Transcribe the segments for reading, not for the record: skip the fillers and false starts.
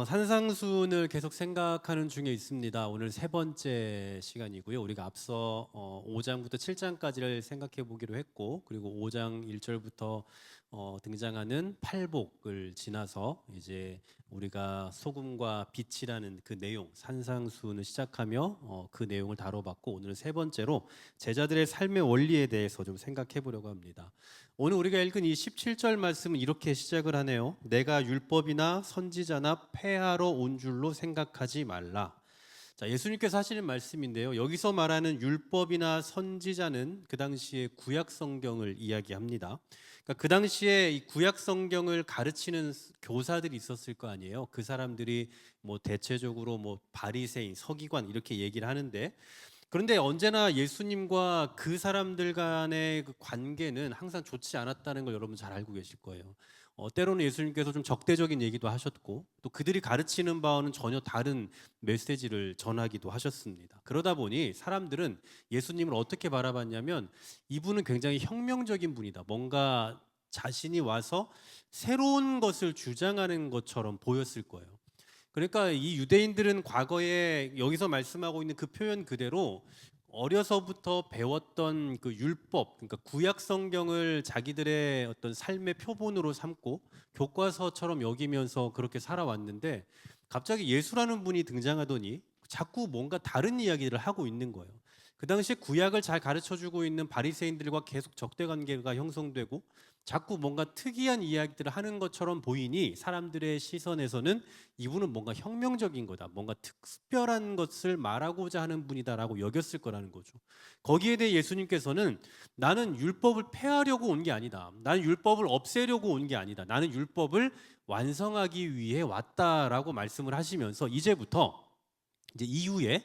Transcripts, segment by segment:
산상수훈을 계속 생각하는 중에 있습니다. 오늘 세 번째 시간이고요. 우리가 앞서 5장부터 7장까지를 생각해 보기로 했고, 그리고 5장 1절부터 등장하는 팔복을 지나서 이제 우리가 소금과 빛이라는 그 내용, 산상수훈을 시작하며 그 내용을 다뤄봤고, 오늘은 세 번째로 제자들의 삶의 원리에 대해서 좀 생각해 보려고 합니다. 오늘 우리가 읽은 이 17절 말씀은 이렇게 시작을 하네요. 내가 율법이나 선지자나 폐하러 온 줄로 생각하지 말라. 자, 예수님께서 하시는 말씀인데요. 여기서 말하는 율법이나 선지자는 그 당시에 구약 성경을 이야기합니다. 그러니까 그 당시에 이 구약 성경을 가르치는 교사들이 있었을 거 아니에요. 그 사람들이 뭐 대체적으로 뭐 바리새인, 서기관 이렇게 얘기를 하는데, 그런데 언제나 예수님과 그 사람들 간의 그 관계는 항상 좋지 않았다는 걸 여러분 잘 알고 계실 거예요. 때로는 예수님께서 좀 적대적인 얘기도 하셨고, 또 그들이 가르치는 바와는 전혀 다른 메시지를 전하기도 하셨습니다. 그러다 보니 사람들은 예수님을 어떻게 바라봤냐면, 이분은 굉장히 혁명적인 분이다, 뭔가 자신이 와서 새로운 것을 주장하는 것처럼 보였을 거예요. 그러니까 이 유대인들은 과거에 여기서 말씀하고 있는 그 표현 그대로 어려서부터 배웠던 그 율법, 그러니까 구약 성경을 자기들의 어떤 삶의 표본으로 삼고 교과서처럼 여기면서 그렇게 살아왔는데, 갑자기 예수라는 분이 등장하더니 자꾸 뭔가 다른 이야기를 하고 있는 거예요. 그 당시에 구약을 잘 가르쳐주고 있는 바리새인들과 계속 적대 관계가 형성되고, 자꾸 뭔가 특이한 이야기들을 하는 것처럼 보이니 사람들의 시선에서는 이분은 뭔가 혁명적인 거다, 뭔가 특별한 것을 말하고자 하는 분이다라고 여겼을 거라는 거죠. 거기에 대해 예수님께서는 나는 율법을 폐하려고 온 게 아니다, 나는 율법을 없애려고 온 게 아니다, 나는 율법을 완성하기 위해 왔다라고 말씀을 하시면서, 이제부터 이제 이후에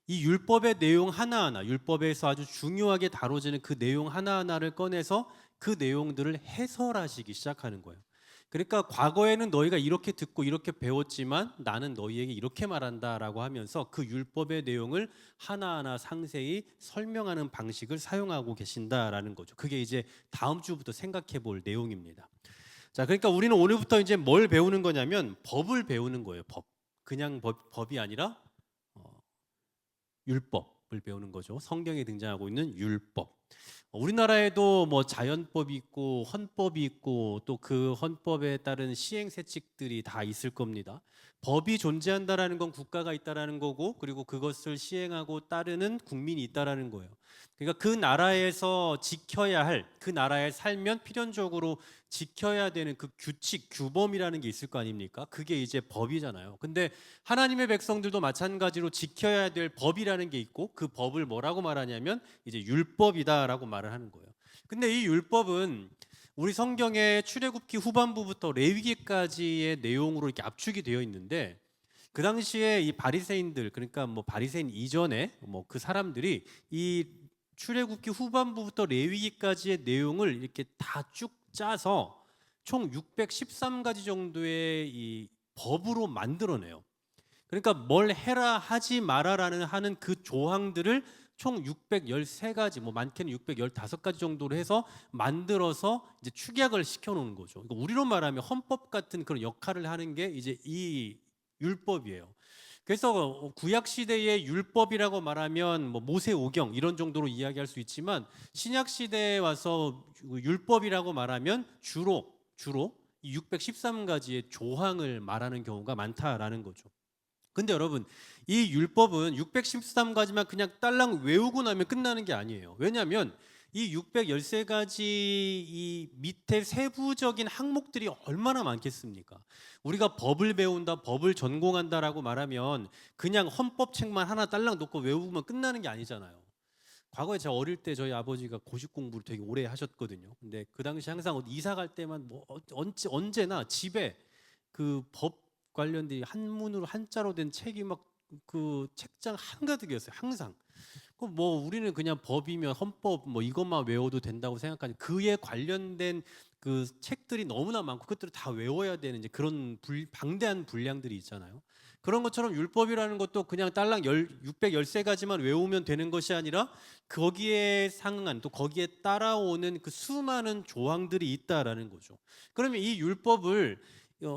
이 율법의 내용 하나하나, 율법에서 아주 중요하게 다뤄지는 그 내용 하나하나를 꺼내서 그 내용들을 해설하시기 시작하는 거예요. 그러니까 과거에는 너희가 이렇게 듣고 이렇게 배웠지만 나는 너희에게 이렇게 말한다라고 하면서 그 율법의 내용을 하나하나 상세히 설명하는 방식을 사용하고 계신다라는 거죠. 그게 이제 다음 주부터 생각해 볼 내용입니다. 자, 그러니까 우리는 오늘부터 이제 뭘 배우는 거냐면 법을 배우는 거예요. 법. 그냥 법이 아니라 율법을 배우는 거죠. 성경에 등장하고 있는 율법. 우리나라에도 뭐 자연법이 있고 헌법이 있고, 또 그 헌법에 따른 시행세칙들이 다 있을 겁니다. 법이 존재한다라는 건 국가가 있다라는 거고, 그리고 그것을 시행하고 따르는 국민이 있다라는 거예요. 그러니까 그 나라에서 지켜야 할, 그 나라에 살면 필연적으로 지켜야 되는 그 규칙, 규범이라는 게 있을 거 아닙니까? 그게 이제 법이잖아요. 근데 하나님의 백성들도 마찬가지로 지켜야 될 법이라는 게 있고, 그 법을 뭐라고 말하냐면 이제 율법이다라고 말을 하는 거예요. 근데 이 율법은 우리 성경의 출애굽기 후반부부터 레위기까지의 내용으로 이렇게 압축이 되어 있는데, 그 당시에 이 바리새인들, 그러니까 뭐 바리새인 이전에 뭐 그 사람들이 이 출애굽기 후반부부터 레위기까지의 내용을 이렇게 다 쭉 짜서 총 613가지 정도의 이 법으로 만들어내요. 그러니까 뭘 해라 하지 마라라는 하는 그 조항들을 총 613가지, 뭐 많게는 615가지 정도로 해서 만들어서 이제 축약을 시켜놓은 거죠. 그러니까 우리로 말하면 헌법 같은 그런 역할을 하는 게 이제 이 율법이에요. 그래서 구약 시대의 율법이라고 말하면 뭐 모세오경 이런 정도로 이야기할 수 있지만, 신약 시대에 와서 율법이라고 말하면 주로 이 613가지의 조항을 말하는 경우가 많다라는 거죠. 근데 여러분, 이 율법은 613가지만 그냥 딸랑 외우고 나면 끝나는 게 아니에요. 왜냐하면 이 613가지 이 밑에 세부적인 항목들이 얼마나 많겠습니까? 우리가 법을 배운다, 법을 전공한다라고 말하면 그냥 헌법책만 하나 딸랑 놓고 외우면 끝나는 게 아니잖아요. 과거에 제가 어릴 때 저희 아버지가 고시 공부를 되게 오래 하셨거든요. 근데 그 당시 항상 이사 갈 때만 뭐 언제나 집에 그 법 관련된 한문으로 한자로 된 책이 막 그 책장 한가득이었어요. 항상. 그럼 뭐 우리는 그냥 법이면 헌법 뭐 이것만 외워도 된다고 생각하니, 그에 관련된 그 책들이 너무나 많고 그것들을 다 외워야 되는 이제 그런 방대한 분량들이 있잖아요. 그런 것처럼 율법이라는 것도 그냥 딸랑 613가지만 외우면 되는 것이 아니라 거기에 상응한, 또 거기에 따라오는 그 수많은 조항들이 있다라는 거죠. 그러면 이 율법을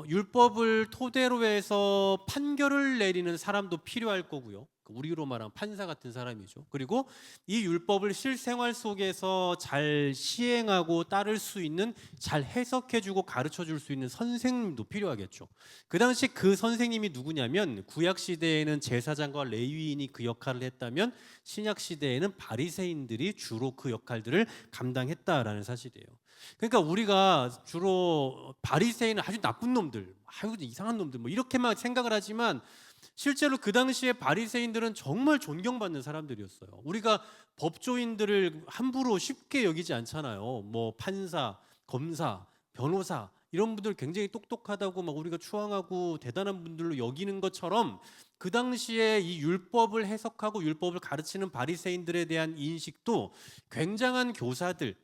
율법을 토대로 해서 판결을 내리는 사람도 필요할 거고요. 우리로 말하면 판사 같은 사람이죠. 그리고 이 율법을 실생활 속에서 잘 시행하고 따를 수 있는, 잘 해석해주고 가르쳐줄 수 있는 선생님도 필요하겠죠. 그 당시 그 선생님이 누구냐면, 구약 시대에는 제사장과 레위인이 그 역할을 했다면 신약 시대에는 바리새인들이 주로 그 역할들을 감당했다라는 사실이에요. 그러니까 우리가 주로 바리새인은 아주 나쁜 놈들, 아주 이상한 놈들 뭐 이렇게만 생각을 하지만, 실제로 그 당시에 바리새인들은 정말 존경받는 사람들이었어요. 우리가 법조인들을 함부로 쉽게 여기지 않잖아요. 뭐 판사, 검사, 변호사 이런 분들 굉장히 똑똑하다고 막 우리가 추앙하고 대단한 분들로 여기는 것처럼, 그 당시에 이 율법을 해석하고 율법을 가르치는 바리새인들에 대한 인식도 굉장한 교사들,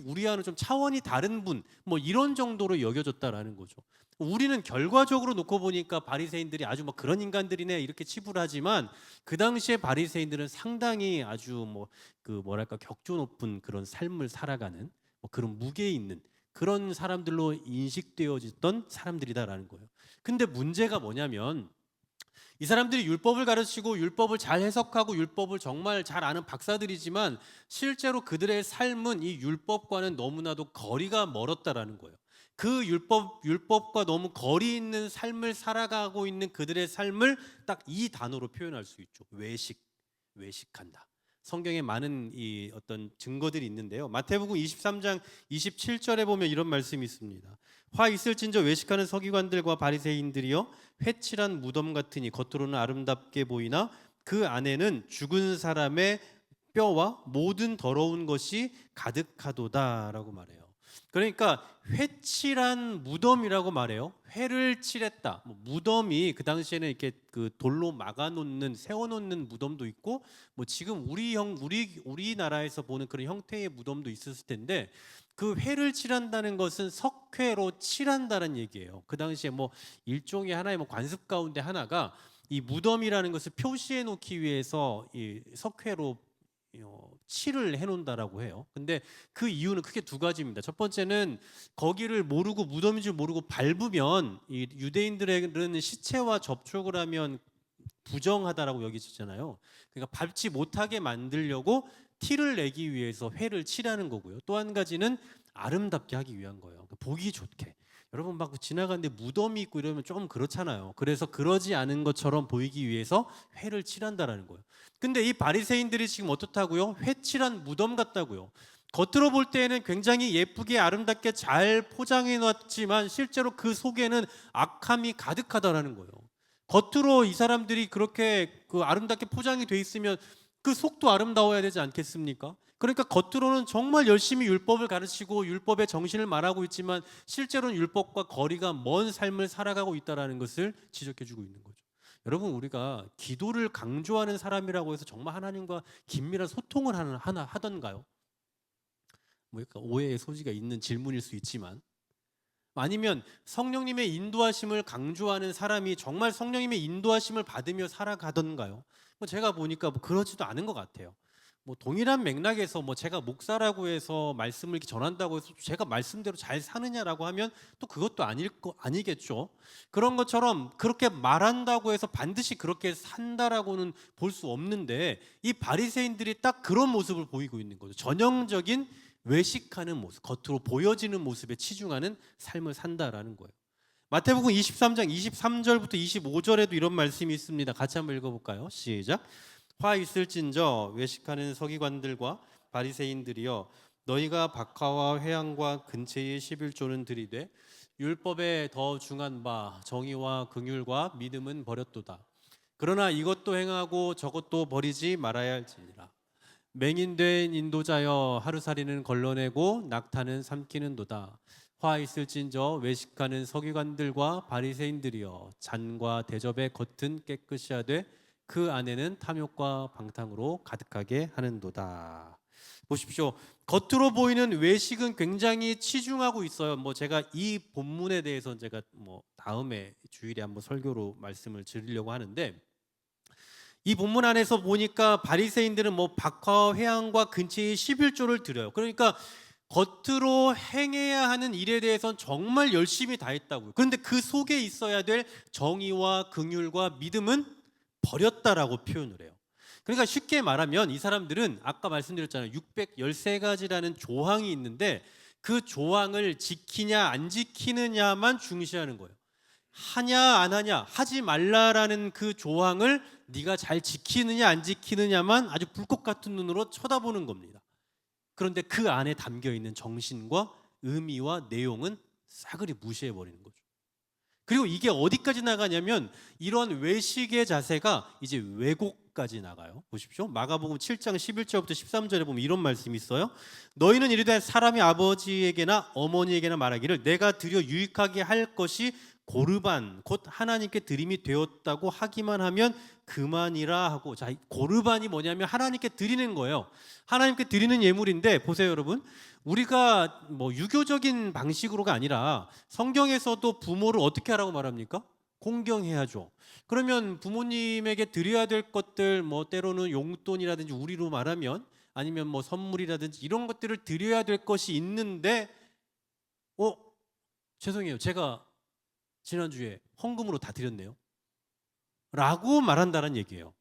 우리와는 좀 차원이 다른 분, 뭐 이런 정도로 여겨졌다라는 거죠. 우리는 결과적으로 놓고 보니까 바리새인들이 아주 뭐 그런 인간들이네 이렇게 치부를 하지만, 그 당시에 바리새인들은 상당히 아주 뭐랄까 격조 높은 그런 삶을 살아가는, 뭐 그런 무게 있는 그런 사람들로 인식되어졌던 사람들이다라는 거예요. 근데 문제가 뭐냐면, 이 사람들이 율법을 가르치고 율법을 잘 해석하고 율법을 정말 잘 아는 박사들이지만, 실제로 그들의 삶은 이 율법과는 너무나도 거리가 멀었다라는 거예요. 그 율법과 너무 거리 있는 삶을 살아가고 있는 그들의 삶을 딱 이 단어로 표현할 수 있죠. 외식한다. 성경에 많은 이 어떤 증거들이 있는데요. 마태복음 23장 27절에 보면 이런 말씀이 있습니다. 화 있을진저 외식하는 서기관들과 바리새인들이여, 회칠한 무덤 같으니 겉으로는 아름답게 보이나 그 안에는 죽은 사람의 뼈와 모든 더러운 것이 가득하도다라고 말해요. 그러니까 회칠한 무덤이라고 말해요. 회를 칠했다. 무덤이 그 당시에는 이렇게 그 돌로 막아놓는, 세워놓는 무덤도 있고, 뭐 지금 우리나라에서 보는 그런 형태의 무덤도 있었을 텐데, 그 회를 칠한다는 것은 석회로 칠한다는 얘기예요. 그 당시에 뭐 일종의 하나의 뭐 관습 가운데 하나가, 이 무덤이라는 것을 표시해 놓기 위해서 이 석회로 칠을 해놓는다라고 해요. 근데 그 이유는 크게 두 가지입니다. 첫 번째는 거기를 모르고, 무덤인 줄 모르고 밟으면, 이 유대인들은 시체와 접촉을 하면 부정하다라고 여기잖아요. 그러니까 밟지 못하게 만들려고 티를 내기 위해서 회를 칠하는 거고요. 또 한 가지는 아름답게 하기 위한 거예요. 보기 좋게. 여러분 막 지나가는데 무덤이 있고 이러면 좀 그렇잖아요. 그래서 그러지 않은 것처럼 보이기 위해서 회를 칠한다라는 거예요. 근데 이 바리새인들이 지금 어떻다고요? 회칠한 무덤 같다고요. 겉으로 볼 때에는 굉장히 예쁘게 아름답게 잘 포장해 놨지만, 실제로 그 속에는 악함이 가득하다라는 거예요. 겉으로 이 사람들이 그렇게 그 아름답게 포장이 돼 있으면 그 속도 아름다워야 되지 않겠습니까? 그러니까 겉으로는 정말 열심히 율법을 가르치고 율법의 정신을 말하고 있지만, 실제로는 율법과 거리가 먼 삶을 살아가고 있다는 것을 지적해주고 있는 거죠. 여러분, 우리가 기도를 강조하는 사람이라고 해서 정말 하나님과 긴밀한 소통을 하던가요? 그러니까 오해의 소지가 있는 질문일 수 있지만, 아니면 성령님의 인도하심을 강조하는 사람이 정말 성령님의 인도하심을 받으며 살아가던가요? 제가 보니까 그러지도 않은 것 같아요. 동일한 맥락에서 제가 목사라고 해서 말씀을 이렇게 전한다고 해서 제가 말씀대로 잘 사느냐라고 하면 또 그것도 아니겠죠. 그런 것처럼 그렇게 말한다고 해서 반드시 그렇게 산다라고는 볼 수 없는데, 이 바리새인들이 딱 그런 모습을 보이고 있는 거죠. 전형적인 외식하는 모습, 겉으로 보여지는 모습에 치중하는 삶을 산다라는 거예요. 마태복음 23장 23절부터 25절에도 이런 말씀이 있습니다. 같이 한번 읽어볼까요? 시작. 화 있을진저 외식하는 서기관들과 바리새인들이여, 너희가 박하와 회향과 근체의 11조는 들이되 율법에 더 중한 바 정의와 긍휼과 믿음은 버렸도다. 그러나 이것도 행하고 저것도 버리지 말아야 할지니라. 맹인된 인도자여, 하루살이는 걸러내고 낙타는 삼키는도다. 화 있을진저 외식하는 서기관들과 바리새인들이여, 잔과 대접의 겉은 깨끗이 하되 그 안에는 탐욕과 방탕으로 가득하게 하는도다. 보십시오. 겉으로 보이는 외식은 굉장히 치중하고 있어요. 제가 이 본문에 대해서 제가 다음에 주일에 한번 설교로 말씀을 드리려고 하는데, 이 본문 안에서 보니까 바리새인들은 박하, 회향과 근체의 11조를 드려요. 그러니까 겉으로 행해야 하는 일에 대해서는 정말 열심히 다했다고요. 그런데 그 속에 있어야 될 정의와 긍휼과 믿음은 버렸다라고 표현을 해요. 그러니까 쉽게 말하면 이 사람들은 아까 말씀드렸잖아요. 613가지라는 조항이 있는데 그 조항을 지키냐 안 지키느냐만 중시하는 거예요. 하냐 안 하냐, 하지 말라라는 그 조항을 네가 잘 지키느냐 안 지키느냐만 아주 불꽃 같은 눈으로 쳐다보는 겁니다. 그런데 그 안에 담겨 있는 정신과 의미와 내용은 싸그리 무시해 버리는 거죠. 그리고 이게 어디까지 나가냐면 이런 외식의 자세가 이제 왜곡까지 나가요. 보십시오. 마가복음 7장 11절부터 13절에 보면 이런 말씀이 있어요. 너희는 이르되 사람이 아버지에게나 어머니에게나 말하기를 내가 드려 유익하게 할 것이 고르반 곧 하나님께 드림이 되었다고 하기만 하면 그만이라 하고, 자, 고르반이 뭐냐면 하나님께 드리는 거예요. 하나님께 드리는 예물인데 보세요, 여러분. 우리가 뭐 유교적인 방식으로가 아니라 성경에서도 부모를 어떻게 하라고 말합니까? 공경해야죠. 그러면 부모님에게 드려야 될 것들, 뭐 때로는 용돈이라든지 우리로 말하면 아니면 뭐 선물이라든지 이런 것들을 드려야 될 것이 있는데 죄송해요. 제가 지난주에 헌금으로 다 드렸네요. 라고 말한다는 얘기예요.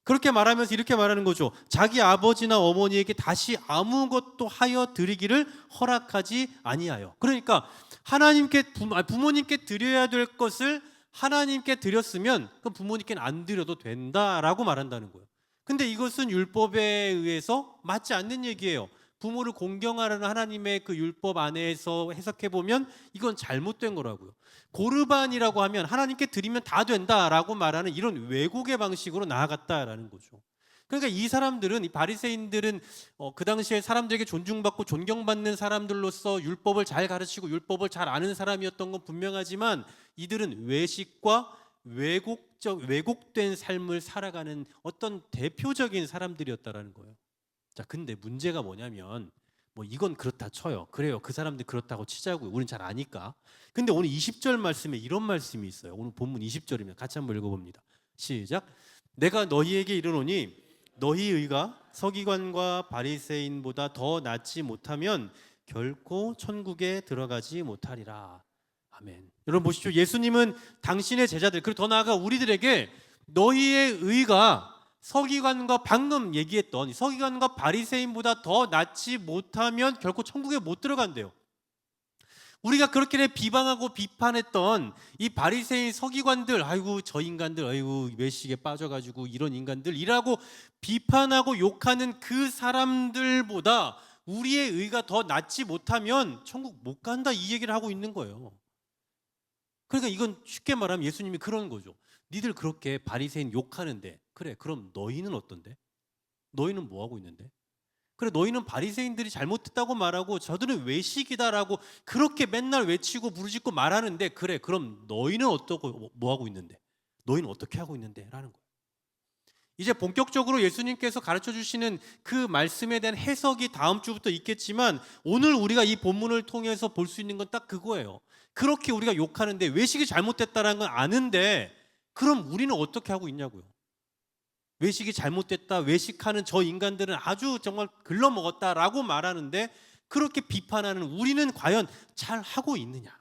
그렇게 말하면서 이렇게 말하는 거죠. 자기 아버지나 어머니에게 다시 아무것도 하여 드리기를 허락하지 아니하여. 그러니까 하나님께 부모님께 드려야 될 것을 하나님께 드렸으면 그럼 부모님께는 안 드려도 된다라고 말한다는 거예요. 근데 이것은 율법에 의해서 맞지 않는 얘기예요. 부모를 공경하라는 하나님의 그 율법 안에서 해석해 보면 이건 잘못된 거라고요. 고르반이라고 하면 하나님께 드리면 다 된다라고 말하는 이런 왜곡의 방식으로 나아갔다라는 거죠. 그러니까 이 사람들은, 이 바리새인들은 그 당시에 사람들에게 존중받고 존경받는 사람들로서 율법을 잘 가르치고 율법을 잘 아는 사람이었던 건 분명하지만 이들은 외식과 왜곡된 삶을 살아가는 어떤 대표적인 사람들이었다라는 거예요. 자, 근데 문제가 뭐냐면 뭐 이건 그렇다 쳐요. 그래요. 그 사람들 그렇다고 치자고요. 우린 잘 아니까. 근데 오늘 20절 말씀에 이런 말씀이 있어요. 오늘 본문 20절입니다. 같이 한번 읽어봅니다. 시작. 내가 너희에게 이르노니 너희 의가 서기관과 바리새인보다 더 낫지 못하면 결코 천국에 들어가지 못하리라. 아멘. 여러분 보십시오. 예수님은 당신의 제자들, 그리고 더 나아가 우리들에게 너희의 의가 서기관과 방금 얘기했던 서기관과 바리새인보다 더 낫지 못하면 결코 천국에 못 들어간대요. 우리가 그렇게 비방하고 비판했던 이 바리새인 서기관들, 아이고 저 인간들, 아이고 외식에 빠져가지고 이런 인간들이라고 비판하고 욕하는 그 사람들보다 우리의 의가 더 낫지 못하면 천국 못 간다, 이 얘기를 하고 있는 거예요. 그러니까 이건 쉽게 말하면 예수님이 그런 거죠. 니들 그렇게 바리새인 욕하는데 그래, 그럼 너희는 어떤데? 너희는 뭐 하고 있는데? 그래, 너희는 바리새인들이 잘못했다고 말하고 저들은 외식이다라고 그렇게 맨날 외치고 부르짖고 말하는데 그래, 그럼 너희는 어떻고 뭐 하고 있는데? 너희는 어떻게 하고 있는데? 라는 거예요. 이제 본격적으로 예수님께서 가르쳐 주시는 그 말씀에 대한 해석이 다음 주부터 있겠지만 오늘 우리가 이 본문을 통해서 볼 수 있는 건 딱 그거예요. 그렇게 우리가 욕하는데 외식이 잘못됐다는 건 아는데 그럼 우리는 어떻게 하고 있냐고요. 외식이 잘못됐다, 외식하는 저 인간들은 아주 정말 글러먹었다라고 말하는데 그렇게 비판하는 우리는 과연 잘 하고 있느냐?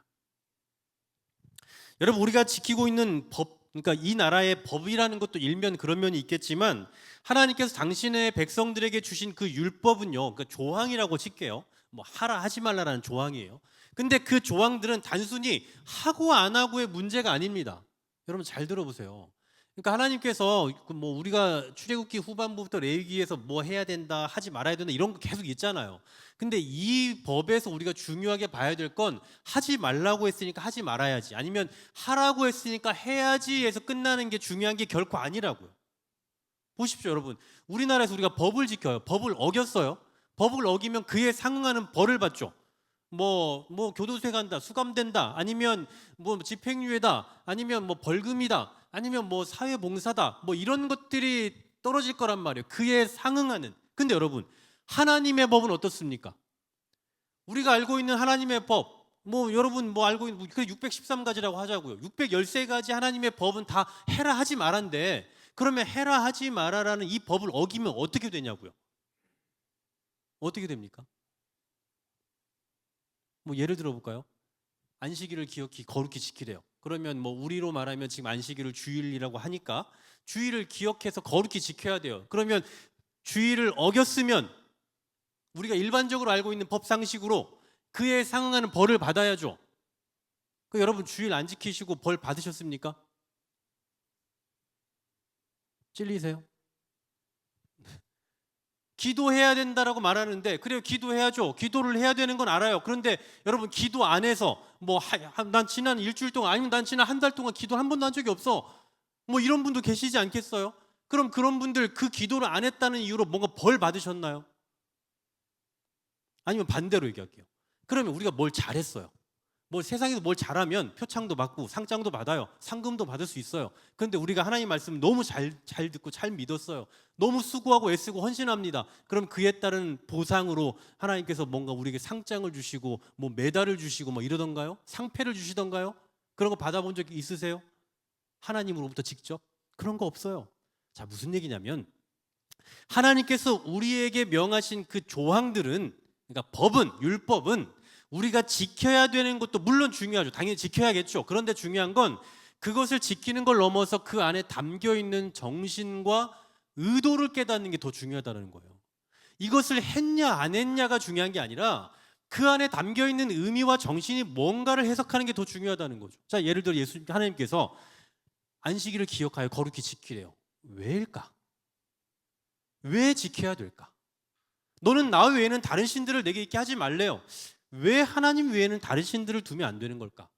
여러분, 우리가 지키고 있는 법, 그러니까 이 나라의 법이라는 것도 일면 그런 면이 있겠지만 하나님께서 당신의 백성들에게 주신 그 율법은요, 그러니까 조항이라고 칠게요. 뭐 하라 하지 말라라는 조항이에요. 근데 그 조항들은 단순히 하고 안 하고의 문제가 아닙니다. 여러분 잘 들어보세요. 그러니까 하나님께서 뭐 우리가 출애굽기 후반부부터 레위기에서 뭐 해야 된다, 하지 말아야 된다 이런 거 계속 있잖아요. 근데 이 법에서 우리가 중요하게 봐야 될 건 하지 말라고 했으니까 하지 말아야지, 아니면 하라고 했으니까 해야지 해서 끝나는 게 중요한 게 결코 아니라고요. 보십시오, 여러분. 우리나라에서 우리가 법을 지켜요. 법을 어겼어요. 법을 어기면 그에 상응하는 벌을 받죠. 뭐 교도소에 간다, 수감된다, 아니면 뭐 집행유예다, 아니면 뭐 벌금이다, 아니면 뭐 사회봉사다, 뭐 이런 것들이 떨어질 거란 말이에요. 그에 상응하는. 근데 여러분, 하나님의 법은 어떻습니까? 우리가 알고 있는 하나님의 법, 뭐 여러분 뭐 알고 있는 그 613가지라고 하자고요. 613가지 하나님의 법은 다 해라 하지 말란데, 그러면 해라 하지 마라라는 이 법을 어기면 어떻게 되냐고요. 어떻게 됩니까? 뭐 예를 들어 볼까요? 안식일을 기억히 거룩히 지키래요. 그러면 뭐 우리로 말하면 지금 안식일을 주일이라고 하니까 주일을 기억해서 거룩히 지켜야 돼요. 그러면 주일을 어겼으면 우리가 일반적으로 알고 있는 법 상식으로 그에 상응하는 벌을 받아야죠. 그 여러분 주일 안 지키시고 벌 받으셨습니까? 찔리세요? 기도해야 된다라고 말하는데 그래요, 기도해야죠. 기도를 해야 되는 건 알아요. 그런데 여러분 기도 안 해서 뭐 난 지난 일주일 동안 아니면 난 지난 한 달 동안 기도 한 번도 한 적이 없어. 뭐 이런 분도 계시지 않겠어요? 그럼 그런 분들 그 기도를 안 했다는 이유로 뭔가 벌 받으셨나요? 아니면 반대로 얘기할게요. 그러면 우리가 뭘 잘했어요. 뭐 세상에서 뭘 잘하면 표창도 받고 상장도 받아요. 상금도 받을 수 있어요. 그런데 우리가 하나님 말씀 너무 잘 듣고 잘 믿었어요. 너무 수고하고 애쓰고 헌신합니다. 그럼 그에 따른 보상으로 하나님께서 뭔가 우리에게 상장을 주시고 뭐 메달을 주시고 뭐 이러던가요? 상패를 주시던가요? 그런 거 받아본 적 있으세요? 하나님으로부터 직접? 그런 거 없어요. 자, 무슨 얘기냐면 하나님께서 우리에게 명하신 그 조항들은, 그러니까 법은, 율법은 우리가 지켜야 되는 것도 물론 중요하죠. 당연히 지켜야겠죠. 그런데 중요한 건 그것을 지키는 걸 넘어서 그 안에 담겨 있는 정신과 의도를 깨닫는 게 더 중요하다는 거예요. 이것을 했냐 안 했냐가 중요한 게 아니라 그 안에 담겨 있는 의미와 정신이 뭔가를 해석하는 게 더 중요하다는 거죠. 자, 예를 들어 하나님께서 안식일을 기억하여 거룩히 지키래요. 왜일까? 왜 지켜야 될까? 너는 나 외에는 다른 신들을 내게 있게 하지 말래요. 왜 하나님 외에는 다른 신들을 두면 안 되는 걸까?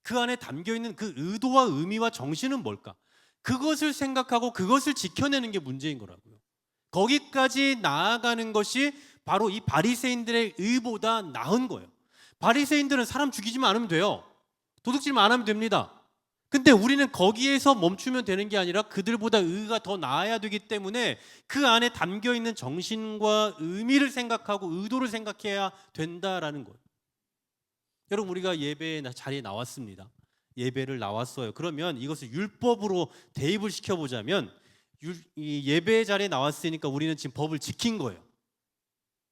그 안에 담겨있는 그 의도와 의미와 정신은 뭘까? 그것을 생각하고 그것을 지켜내는 게 문제인 거라고요. 거기까지 나아가는 것이 바로 이 바리새인들의 의보다 나은 거예요. 바리새인들은 사람 죽이지만 않으면 돼요. 도둑질만 안 하면 됩니다. 근데 우리는 거기에서 멈추면 되는 게 아니라 그들보다 의가 더 나아야 되기 때문에 그 안에 담겨 있는 정신과 의미를 생각하고 의도를 생각해야 된다라는 거예요. 여러분, 우리가 예배 자리에 나왔습니다. 예배를 나왔어요. 그러면 이것을 율법으로 대입을 시켜보자면 이 예배 자리에 나왔으니까 우리는 지금 법을 지킨 거예요.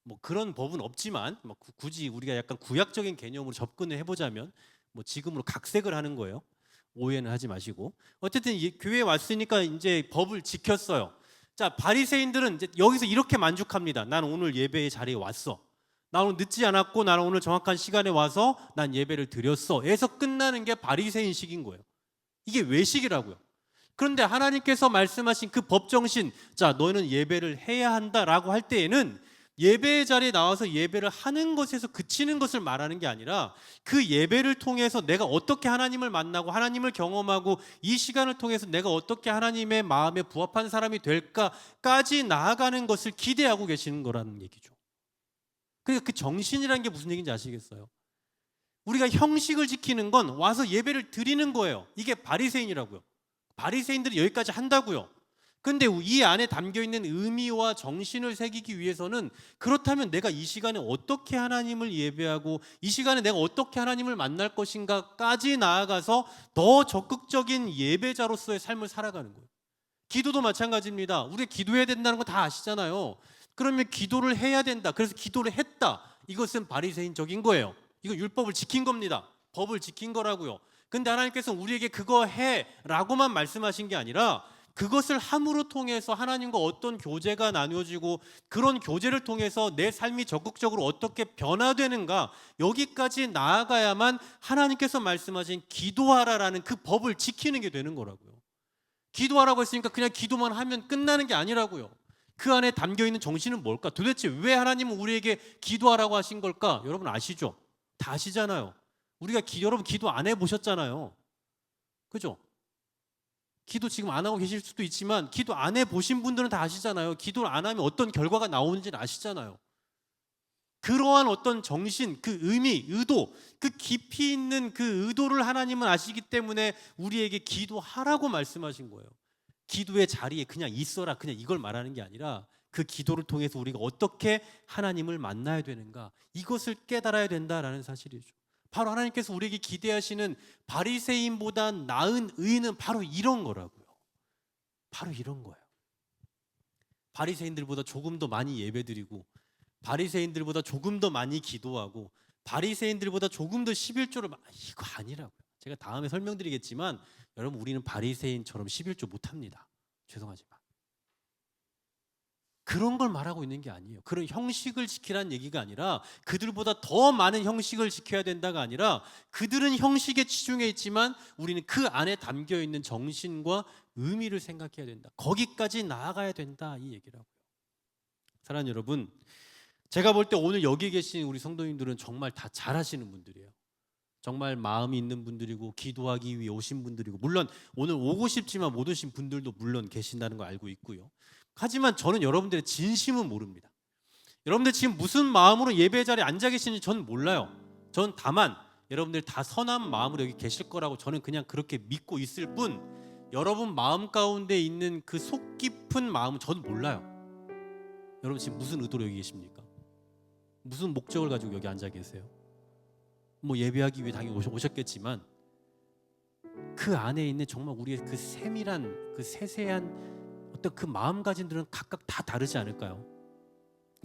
뭐 그런 법은 없지만 뭐 굳이 우리가 약간 구약적인 개념으로 접근을 해보자면 뭐 지금으로 각색을 하는 거예요. 오해는 하지 마시고. 어쨌든 교회에 왔으니까 이제 법을 지켰어요. 자, 바리새인들은 이제 여기서 이렇게 만족합니다. 난 오늘 예배의 자리에 왔어. 나 오늘 늦지 않았고 나는 오늘 정확한 시간에 와서 난 예배를 드렸어. 에서 끝나는 게 바리새인식인 거예요. 이게 외식이라고요. 그런데 하나님께서 말씀하신 그 법정신, 자, 너는 예배를 해야 한다라고 할 때에는 예배의 자리에 나와서 예배를 하는 것에서 그치는 것을 말하는 게 아니라 그 예배를 통해서 내가 어떻게 하나님을 만나고 하나님을 경험하고 이 시간을 통해서 내가 어떻게 하나님의 마음에 부합한 사람이 될까까지 나아가는 것을 기대하고 계시는 거라는 얘기죠. 그러니까 그 정신이라는 게 무슨 얘기인지 아시겠어요? 우리가 형식을 지키는 건 와서 예배를 드리는 거예요. 이게 바리새인이라고요. 바리새인들이 여기까지 한다고요. 근데 이 안에 담겨 있는 의미와 정신을 새기기 위해서는 그렇다면 내가 이 시간에 어떻게 하나님을 예배하고 이 시간에 내가 어떻게 하나님을 만날 것인가까지 나아가서 더 적극적인 예배자로서의 삶을 살아가는 거예요. 기도도 마찬가지입니다. 우리가 기도해야 된다는 거 다 아시잖아요. 그러면 기도를 해야 된다. 그래서 기도를 했다. 이것은 바리새인적인 거예요. 이거 율법을 지킨 겁니다. 법을 지킨 거라고요. 근데 하나님께서 우리에게 그거 해라고만 말씀하신 게 아니라 그것을 함으로 통해서 하나님과 어떤 교제가 나누어지고 그런 교제를 통해서 내 삶이 적극적으로 어떻게 변화되는가, 여기까지 나아가야만 하나님께서 말씀하신 기도하라라는 그 법을 지키는 게 되는 거라고요. 기도하라고 했으니까 그냥 기도만 하면 끝나는 게 아니라고요. 그 안에 담겨있는 정신은 뭘까? 도대체 왜 하나님은 우리에게 기도하라고 하신 걸까? 여러분 아시죠? 다 아시잖아요. 여러분 기도 안 해보셨잖아요. 그죠? 기도 지금 안 하고 계실 수도 있지만 기도 안 해보신 분들은 다 아시잖아요. 기도를 안 하면 어떤 결과가 나오는지는 아시잖아요. 그러한 어떤 정신, 그 의미, 의도, 그 깊이 있는 그 의도를 하나님은 아시기 때문에 우리에게 기도하라고 말씀하신 거예요. 기도의 자리에 그냥 있어라, 그냥 이걸 말하는 게 아니라 그 기도를 통해서 우리가 어떻게 하나님을 만나야 되는가, 이것을 깨달아야 된다라는 사실이죠. 바로 하나님께서 우리에게 기대하시는 바리새인보다 나은 의는 바로 이런 거라고요. 바로 이런 거예요. 바리새인들보다 조금 더 많이 예배드리고 바리새인들보다 조금 더 많이 기도하고 바리새인들보다 조금 더 11조를 이거 아니라고요. 제가 다음에 설명드리겠지만 여러분 우리는 바리새인처럼 11조 못합니다. 죄송하지만 그런 걸 말하고 있는 게 아니에요. 그런 형식을 지키라는 얘기가 아니라 그들보다 더 많은 형식을 지켜야 된다가 아니라 그들은 형식에 치중해 있지만 우리는 그 안에 담겨 있는 정신과 의미를 생각해야 된다. 거기까지 나아가야 된다 이 얘기라고요. 사랑하는 여러분, 제가 볼 때 오늘 여기 계신 우리 성도님들은 정말 다 잘하시는 분들이에요. 정말 마음이 있는 분들이고 기도하기 위해 오신 분들이고 물론 오늘 오고 싶지만 못 오신 분들도 물론 계신다는 걸 알고 있고요. 하지만 저는 여러분들의 진심은 모릅니다. 여러분들 지금 무슨 마음으로 예배 자리에 앉아 계시는지 저는 몰라요. 저는 다만 여러분들 다 선한 마음으로 여기 계실 거라고 저는 그냥 그렇게 믿고 있을 뿐 여러분 마음 가운데 있는 그 속 깊은 마음은 저는 몰라요. 여러분 지금 무슨 의도로 여기 계십니까? 무슨 목적을 가지고 여기 앉아 계세요? 뭐 예배하기 위해 당연히 오셨겠지만 그 안에 있는 정말 우리의 그 세밀한 그 세세한 어떤 그 마음가짐들은 각각 다 다르지 않을까요?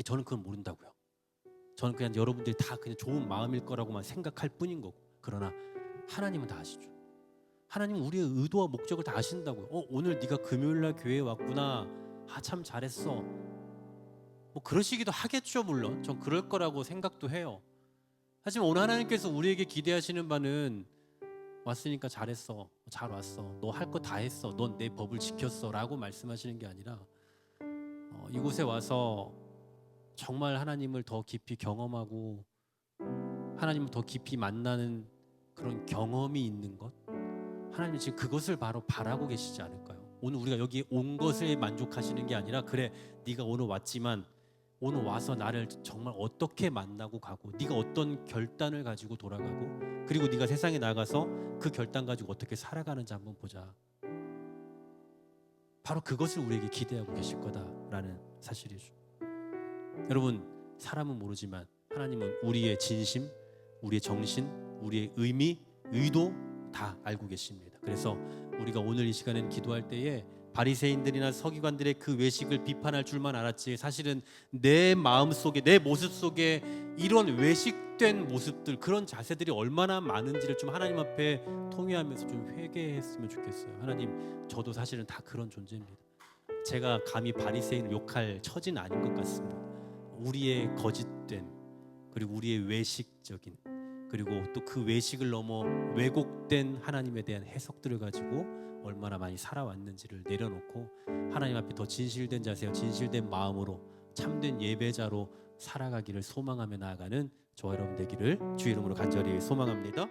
저는 그건 모른다고요. 저는 그냥 여러분들이 다 그냥 좋은 마음일 거라고만 생각할 뿐인 거고 그러나 하나님은 다 아시죠. 하나님은 우리의 의도와 목적을 다 아신다고요. 오늘 네가 금요일날 교회에 왔구나. 참 잘했어. 뭐 그러시기도 하겠죠. 물론 전 그럴 거라고 생각도 해요. 하지만 오늘 하나님께서 우리에게 기대하시는 바는 왔으니까 잘했어, 잘 왔어, 너 할 거 다 했어, 넌 내 법을 지켰어 라고 말씀하시는 게 아니라 이곳에 와서 정말 하나님을 더 깊이 경험하고 하나님을 더 깊이 만나는 그런 경험이 있는 것, 하나님은 지금 그것을 바로 바라고 계시지 않을까요? 오늘 우리가 여기 온 것에 만족하시는 게 아니라 그래 네가 오늘 왔지만 오늘 와서 나를 정말 어떻게 만나고 가고 네가 어떤 결단을 가지고 돌아가고 그리고 네가 세상에 나가서 그 결단 가지고 어떻게 살아가는지 한번 보자. 바로 그것을 우리에게 기대하고 계실 거다라는 사실이죠. 여러분 사람은 모르지만 하나님은 우리의 진심, 우리의 정신, 우리의 의미, 의도 다 알고 계십니다. 그래서 우리가 오늘 이 시간엔 기도할 때에 바리새인들이나 서기관들의 그 외식을 비판할 줄만 알았지 사실은 내 마음속에 내 모습 속에 이런 외식된 모습들 그런 자세들이 얼마나 많은지를 좀 하나님 앞에 통회하면서 좀 회개했으면 좋겠어요. 하나님 저도 사실은 다 그런 존재입니다. 제가 감히 바리새인을 욕할 처지는 아닌 것 같습니다. 우리의 거짓된 그리고 우리의 외식적인 그리고 또 그 외식을 넘어 왜곡된 하나님에 대한 해석들을 가지고 얼마나 많이 살아왔는지를 내려놓고 하나님 앞에 더 진실된 자세와 진실된 마음으로 참된 예배자로 살아가기를 소망하며 나아가는 저와 여러분 되기를 주의 이름으로 간절히 소망합니다.